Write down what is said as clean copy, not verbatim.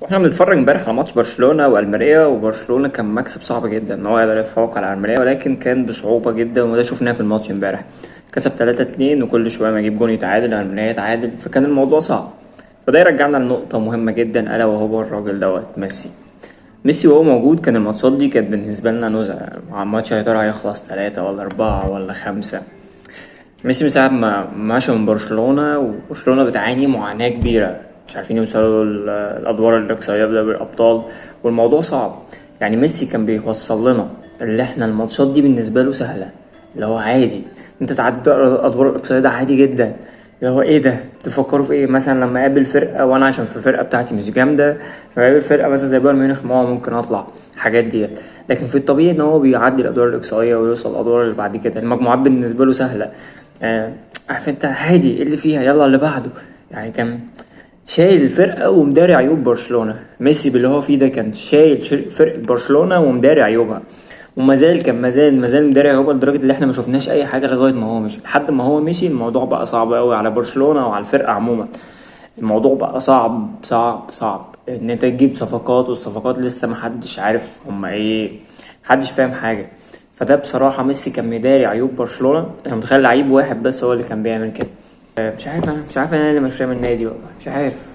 واحنا بنتفرج امبارح على ماتش برشلونة والميريا، وبرشلونة كان مكسب صعب جدا ان هو يقدر يتفوق على الميريا، ولكن كان بصعوبة جدا، وده شفناه في الماتش امبارح. كسب 3-2 وكل شوية ما يجيب جون يتعادل الميريا يتعادل، فكان الموضوع صعب. فده يرجعنا لنقطة مهمة جدا، ألا وهو الراجل دوت ميسي. ميسي وهو موجود كان الماتشات دي كانت بالنسبة لنا نزهة. الماتش يا ترى هيخلص 3 ولا 4 ولا 5. ميسي من ساعة ما مشى من برشلونة، وبرشلونة بتعاني معاناة كبيرة، مش عارفين يوصلوا الأدوار الإقصائية بدوري الأبطال، والموضوع صعب. يعني ميسي كان بيوصل لنا اللي احنا الماتشات دي بالنسبة له سهلة، اللي هو عادي انت تعدي الأدوار الإقصائية، ده عادي جدا. اللي هو ايه ده، تفكروا في ايه؟ مثلا لما اقابل فرقة وانا عشان في الفرقة بتاعتي مش جامدة، لما اقابل فرقة مثلا زي بايرن ميونخ، ما هو ممكن اطلع حاجات ديت. لكن في الطبيعي ان هو بيعدي الادوار الاقصائية ويوصل الادوار اللي بعد كده، المجموعات بالنسبة له سهلة. آه، عارف انت عادي، ايه اللي فيها، يلا اللي بعده. يعني كان شايل الفرقة ومداري عيوب برشلونة. ميسي باللي هو فيه ده كان شايل فرقة برشلونة ومداري عيوبها، وما زال كان ما زال مداري عيوبها، لدرجة اللي احنا ما شفناش اي حاجة لغاية ما هو مشي. لحد ما هو مشي الموضوع بقى صعب قوي على برشلونة وعلى الفرقة عموما. الموضوع بقى صعب صعب صعب ان انت تجيب صفقات، والصفقات لسه محدش عارف هما ايه، محدش فاهم حاجة. فده بصراحة ميسي كان مداري عيوب برشلونة. انا متخيل لعيب واحد بس هو اللي كان بيعمل كده. مش عارف انا اللي مش فاهم النادي والله، مش عارف.